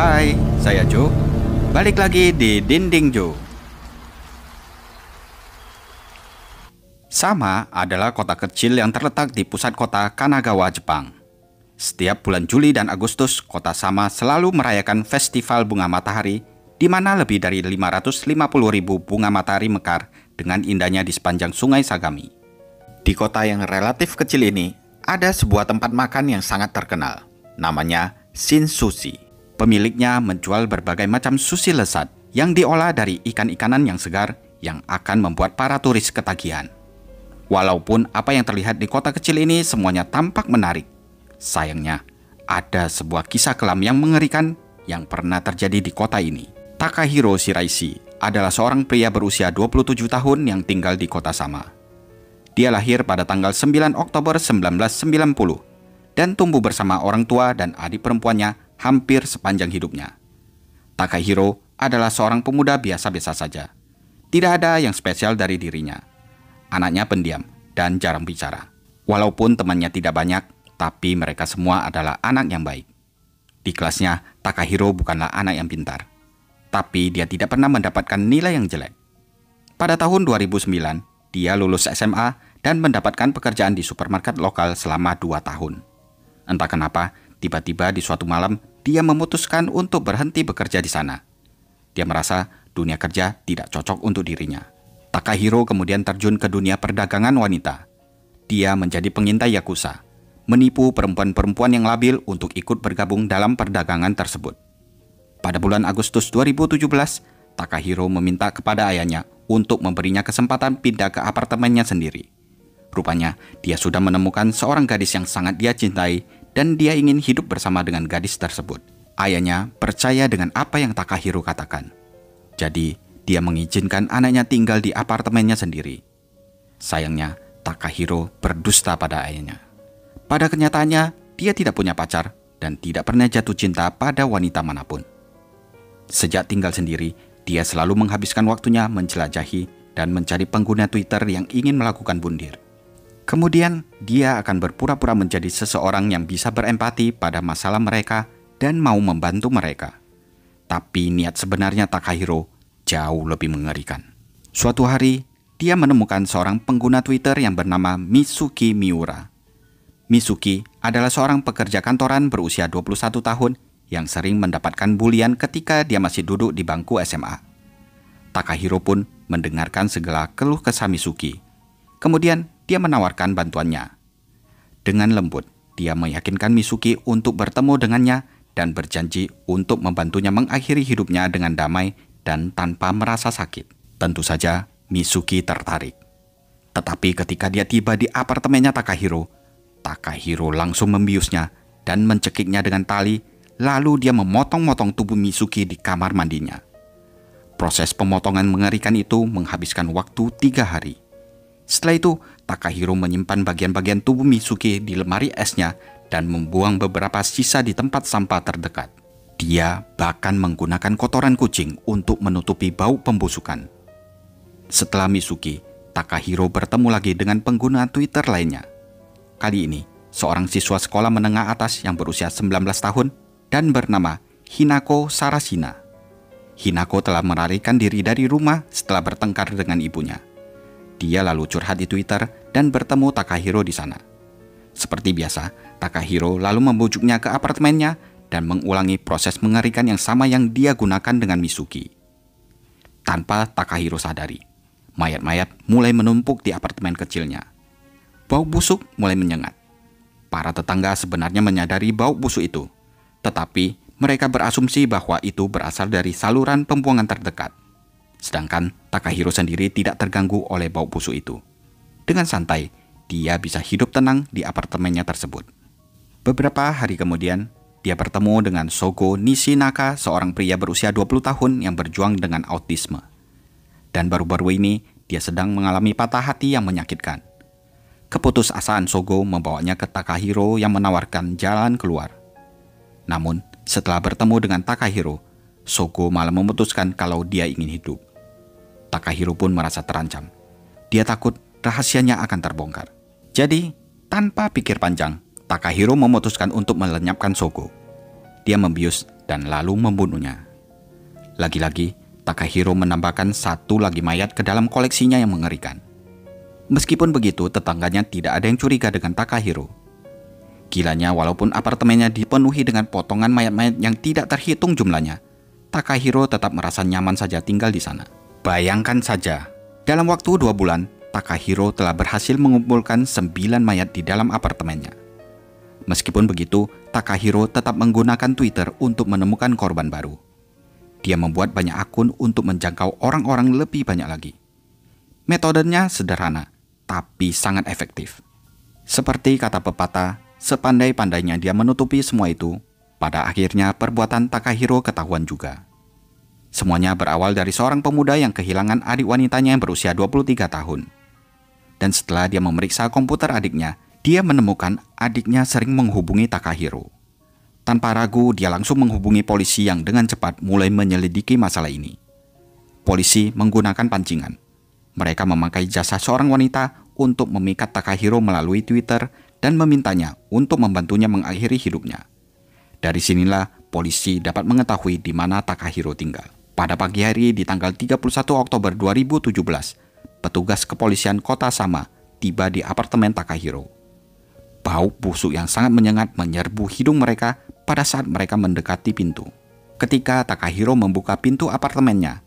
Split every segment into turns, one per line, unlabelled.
Hai, saya Joe. Balik lagi di Dinding Joe. Sama adalah kota kecil yang terletak di pusat kota Kanagawa, Jepang. Setiap bulan Juli dan Agustus, kota Sama selalu merayakan festival bunga matahari, di mana lebih dari 550.000 bunga matahari mekar dengan indahnya di sepanjang sungai Sagami. Di kota yang relatif kecil ini, ada sebuah tempat makan yang sangat terkenal. Namanya Shin Sushi. Pemiliknya menjual berbagai macam sushi lezat yang diolah dari ikan-ikanan yang segar yang akan membuat para turis ketagihan. Walaupun apa yang terlihat di kota kecil ini semuanya tampak menarik, sayangnya ada sebuah kisah kelam yang mengerikan yang pernah terjadi di kota ini. Takahiro Shiraishi adalah seorang pria berusia 27 tahun yang tinggal di kota Sama. Dia lahir pada tanggal 9 Oktober 1990 dan tumbuh bersama orang tua dan adik perempuannya hampir sepanjang hidupnya. Takahiro adalah seorang pemuda biasa-biasa saja. Tidak ada yang spesial dari dirinya. Anaknya pendiam dan jarang bicara. Walaupun temannya tidak banyak, tapi mereka semua adalah anak yang baik. Di kelasnya, Takahiro bukanlah anak yang pintar. Tapi dia tidak pernah mendapatkan nilai yang jelek. Pada tahun 2009, dia lulus SMA dan mendapatkan pekerjaan di supermarket lokal selama 2 tahun. Entah kenapa, tiba-tiba di suatu malam, dia memutuskan untuk berhenti bekerja di sana. Dia merasa dunia kerja tidak cocok untuk dirinya. Takahiro kemudian terjun ke dunia perdagangan wanita. Dia menjadi pengintai yakuza, menipu perempuan-perempuan yang labil untuk ikut bergabung dalam perdagangan tersebut. Pada bulan Agustus 2017, Takahiro meminta kepada ayahnya untuk memberinya kesempatan pindah ke apartemennya sendiri. Rupanya, dia sudah menemukan seorang gadis yang sangat dia cintai dan dia ingin hidup bersama dengan gadis tersebut. Ayahnya percaya dengan apa yang Takahiro katakan. Jadi, dia mengizinkan anaknya tinggal di apartemennya sendiri. Sayangnya, Takahiro berdusta pada ayahnya. Pada kenyataannya, dia tidak punya pacar dan tidak pernah jatuh cinta pada wanita manapun. Sejak tinggal sendiri, dia selalu menghabiskan waktunya menjelajahi dan mencari pengguna Twitter yang ingin melakukan bundir. Kemudian, dia akan berpura-pura menjadi seseorang yang bisa berempati pada masalah mereka dan mau membantu mereka. Tapi niat sebenarnya Takahiro jauh lebih mengerikan. Suatu hari, dia menemukan seorang pengguna Twitter yang bernama Mitsuki Miura. Mitsuki adalah seorang pekerja kantoran berusia 21 tahun yang sering mendapatkan bulian ketika dia masih duduk di bangku SMA. Takahiro pun mendengarkan segala keluh kesah Mitsuki. Kemudian, dia menawarkan bantuannya. Dengan lembut, dia meyakinkan Mitsuki untuk bertemu dengannya dan berjanji untuk membantunya mengakhiri hidupnya dengan damai dan tanpa merasa sakit. Tentu saja Mitsuki tertarik. Tetapi ketika dia tiba di apartemennya Takahiro langsung membiusnya dan mencekiknya dengan tali, lalu dia memotong-motong tubuh Mitsuki di kamar mandinya. Proses pemotongan mengerikan itu menghabiskan waktu 3 hari. Setelah itu, Takahiro menyimpan bagian-bagian tubuh Mitsuki di lemari esnya dan membuang beberapa sisa di tempat sampah terdekat. Dia bahkan menggunakan kotoran kucing untuk menutupi bau pembusukan. Setelah Mitsuki, Takahiro bertemu lagi dengan pengguna Twitter lainnya. Kali ini, seorang siswa sekolah menengah atas yang berusia 19 tahun dan bernama Hinako Sarashina. Hinako telah melarikan diri dari rumah setelah bertengkar dengan ibunya. Dia lalu curhat di Twitter dan bertemu Takahiro di sana. Seperti biasa, Takahiro lalu membujuknya ke apartemennya dan mengulangi proses mengerikan yang sama yang dia gunakan dengan Mitsuki. Tanpa Takahiro sadari, mayat-mayat mulai menumpuk di apartemen kecilnya. Bau busuk mulai menyengat. Para tetangga sebenarnya menyadari bau busuk itu, tetapi mereka berasumsi bahwa itu berasal dari saluran pembuangan terdekat. Sedangkan Takahiro sendiri tidak terganggu oleh bau busuk itu. Dengan santai, dia bisa hidup tenang di apartemennya tersebut. Beberapa hari kemudian, dia bertemu dengan Sogo Nishinaka, seorang pria berusia 20 tahun yang berjuang dengan autisme. Dan baru-baru ini, dia sedang mengalami patah hati yang menyakitkan. Keputusasaan Sogo membawanya ke Takahiro yang menawarkan jalan keluar. Namun, setelah bertemu dengan Takahiro, Sogo malah memutuskan kalau dia ingin hidup. Takahiro pun merasa terancam. Dia takut rahasianya akan terbongkar. Jadi, tanpa pikir panjang, Takahiro memutuskan untuk melenyapkan Sogo. Dia membius dan lalu membunuhnya. Lagi-lagi, Takahiro menambahkan satu lagi mayat ke dalam koleksinya yang mengerikan. Meskipun begitu, tetangganya tidak ada yang curiga dengan Takahiro. Gilanya, walaupun apartemennya dipenuhi dengan potongan mayat-mayat yang tidak terhitung jumlahnya, Takahiro tetap merasa nyaman saja tinggal di sana. Bayangkan saja, dalam waktu 2 bulan, Takahiro telah berhasil mengumpulkan 9 mayat di dalam apartemennya. Meskipun begitu, Takahiro tetap menggunakan Twitter untuk menemukan korban baru. Dia membuat banyak akun untuk menjangkau orang-orang lebih banyak lagi. Metodenya sederhana, tapi sangat efektif. Seperti kata pepatah, sepandai-pandainya dia menutupi semua itu, pada akhirnya perbuatan Takahiro ketahuan juga. Semuanya berawal dari seorang pemuda yang kehilangan adik wanitanya yang berusia 23 tahun. Dan setelah dia memeriksa komputer adiknya, dia menemukan adiknya sering menghubungi Takahiro. Tanpa ragu, dia langsung menghubungi polisi yang dengan cepat mulai menyelidiki masalah ini. Polisi menggunakan pancingan. Mereka memakai jasa seorang wanita untuk memikat Takahiro melalui Twitter dan memintanya untuk membantunya mengakhiri hidupnya. Dari sinilah polisi dapat mengetahui di mana Takahiro tinggal. Pada pagi hari di tanggal 31 Oktober 2017, petugas kepolisian kota Sama tiba di apartemen Takahiro. Bau busuk yang sangat menyengat menyerbu hidung mereka pada saat mereka mendekati pintu. Ketika Takahiro membuka pintu apartemennya,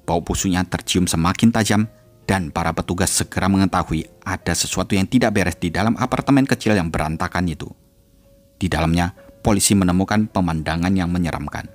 bau busuknya tercium semakin tajam dan para petugas segera mengetahui ada sesuatu yang tidak beres di dalam apartemen kecil yang berantakan itu. Di dalamnya, polisi menemukan pemandangan yang menyeramkan.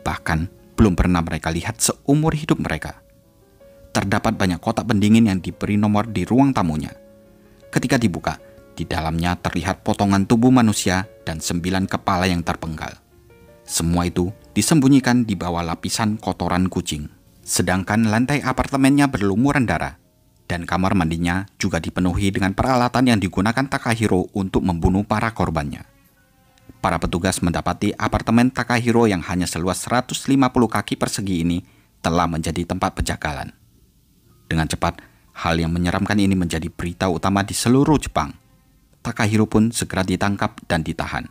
Bahkan, belum pernah mereka lihat seumur hidup mereka. Terdapat banyak kotak pendingin yang diberi nomor di ruang tamunya. Ketika dibuka, di dalamnya terlihat potongan tubuh manusia dan 9 kepala yang terpenggal. Semua itu disembunyikan di bawah lapisan kotoran kucing. Sedangkan lantai apartemennya berlumuran darah, dan kamar mandinya juga dipenuhi dengan peralatan yang digunakan Takahiro untuk membunuh para korbannya. Para petugas mendapati apartemen Takahiro yang hanya seluas 150 kaki persegi ini telah menjadi tempat penjagalan. Dengan cepat, hal yang menyeramkan ini menjadi berita utama di seluruh Jepang. Takahiro pun segera ditangkap dan ditahan.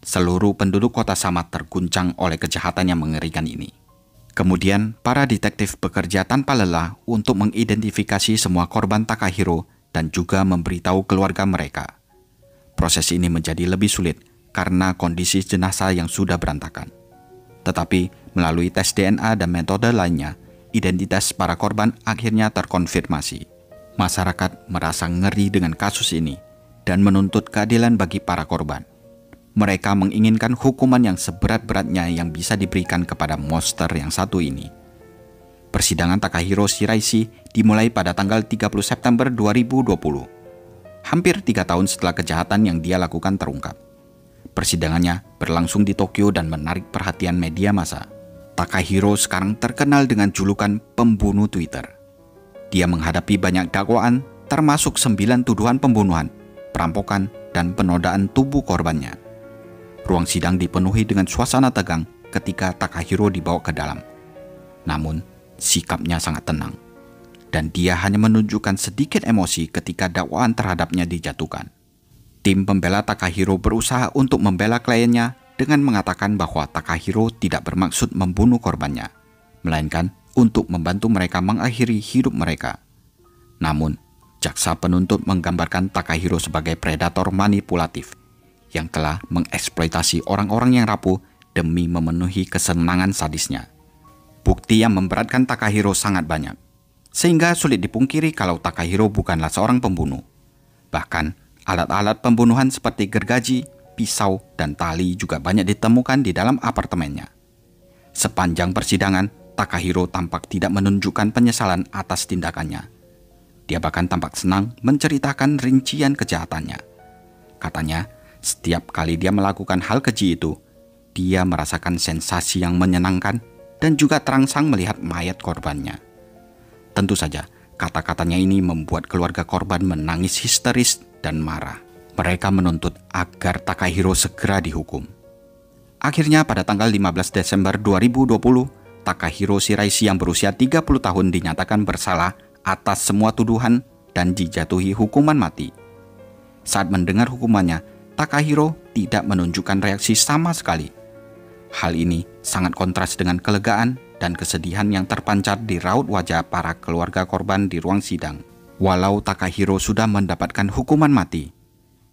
Seluruh penduduk kota Sama terguncang oleh kejahatan yang mengerikan ini. Kemudian, para detektif bekerja tanpa lelah untuk mengidentifikasi semua korban Takahiro dan juga memberitahu keluarga mereka. Proses ini menjadi lebih sulit karena kondisi jenazah yang sudah berantakan. Tetapi, melalui tes DNA dan metode lainnya, identitas para korban akhirnya terkonfirmasi. Masyarakat merasa ngeri dengan kasus ini dan menuntut keadilan bagi para korban. Mereka menginginkan hukuman yang seberat-beratnya yang bisa diberikan kepada monster yang satu ini. Persidangan Takahiro Shiraishi dimulai pada tanggal 30 September 2020. Hampir 3 tahun setelah kejahatan yang dia lakukan terungkap. Persidangannya berlangsung di Tokyo dan menarik perhatian media massa. Takahiro sekarang terkenal dengan julukan pembunuh Twitter. Dia menghadapi banyak dakwaan, termasuk 9 tuduhan pembunuhan, perampokan, dan penodaan tubuh korbannya. Ruang sidang dipenuhi dengan suasana tegang ketika Takahiro dibawa ke dalam. Namun, sikapnya sangat tenang, dan dia hanya menunjukkan sedikit emosi ketika dakwaan terhadapnya dijatuhkan. Tim pembela Takahiro berusaha untuk membela kliennya dengan mengatakan bahwa Takahiro tidak bermaksud membunuh korbannya, melainkan untuk membantu mereka mengakhiri hidup mereka. Namun, jaksa penuntut menggambarkan Takahiro sebagai predator manipulatif yang telah mengeksploitasi orang-orang yang rapuh demi memenuhi kesenangan sadisnya. Bukti yang memberatkan Takahiro sangat banyak, sehingga sulit dipungkiri kalau Takahiro bukanlah seorang pembunuh. Bahkan, alat-alat pembunuhan seperti gergaji, pisau, dan tali juga banyak ditemukan di dalam apartemennya. Sepanjang persidangan, Takahiro tampak tidak menunjukkan penyesalan atas tindakannya. Dia bahkan tampak senang menceritakan rincian kejahatannya. Katanya, setiap kali dia melakukan hal keji itu, dia merasakan sensasi yang menyenangkan dan juga terangsang melihat mayat korbannya. Tentu saja, kata-katanya ini membuat keluarga korban menangis histeris dan marah. Mereka menuntut agar Takahiro segera dihukum. Akhirnya pada tanggal 15 Desember 2020, Takahiro Shiraishi yang berusia 30 tahun dinyatakan bersalah atas semua tuduhan dan dijatuhi hukuman mati. Saat mendengar hukumannya, Takahiro tidak menunjukkan reaksi sama sekali. Hal ini sangat kontras dengan kelegaan dan kesedihan yang terpancar di raut wajah para keluarga korban di ruang sidang. Walau Takahiro sudah mendapatkan hukuman mati,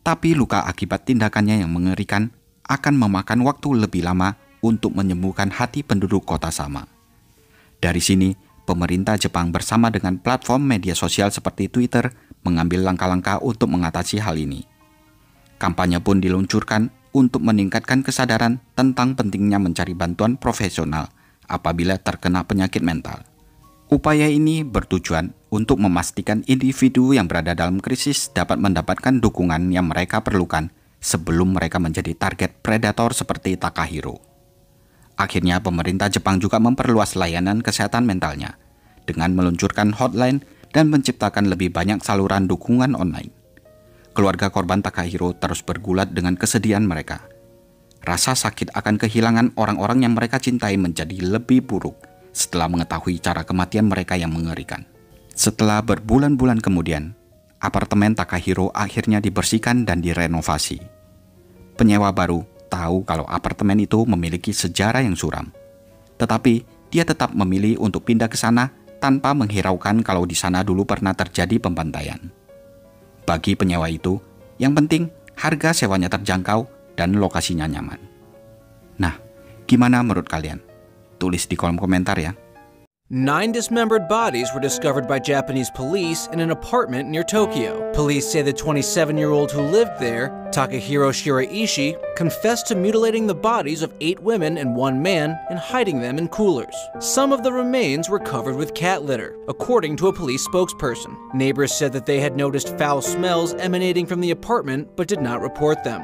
tapi luka akibat tindakannya yang mengerikan akan memakan waktu lebih lama untuk menyembuhkan hati penduduk kota Sama. Dari sini, pemerintah Jepang bersama dengan platform media sosial seperti Twitter mengambil langkah-langkah untuk mengatasi hal ini. Kampanye pun diluncurkan untuk meningkatkan kesadaran tentang pentingnya mencari bantuan profesional apabila terkena penyakit mental. Upaya ini bertujuan untuk memastikan individu yang berada dalam krisis dapat mendapatkan dukungan yang mereka perlukan sebelum mereka menjadi target predator seperti Takahiro. Akhirnya pemerintah Jepang juga memperluas layanan kesehatan mentalnya dengan meluncurkan hotline dan menciptakan lebih banyak saluran dukungan online. Keluarga korban Takahiro terus bergulat dengan kesedihan mereka. Rasa sakit akan kehilangan orang-orang yang mereka cintai menjadi lebih buruk setelah mengetahui cara kematian mereka yang mengerikan. Setelah berbulan-bulan kemudian, apartemen Takahiro akhirnya dibersihkan dan direnovasi. Penyewa baru tahu kalau apartemen itu memiliki sejarah yang suram. Tetapi dia tetap memilih untuk pindah ke sana tanpa menghiraukan kalau di sana dulu pernah terjadi pembantaian. Bagi penyewa itu, yang penting harga sewanya terjangkau dan lokasinya nyaman. Nah, gimana menurut kalian? Tulis di kolom komentar ya.
9 dismembered bodies were discovered by Japanese police in an apartment near Tokyo. Police say the 27-year-old who lived there, Takahiro Shiraishi, confessed to mutilating the bodies of 8 women and 1 man and hiding them in coolers. Some of the remains were covered with cat litter, according to a police spokesperson. Neighbors said that they had noticed foul smells emanating from the apartment but did not report them.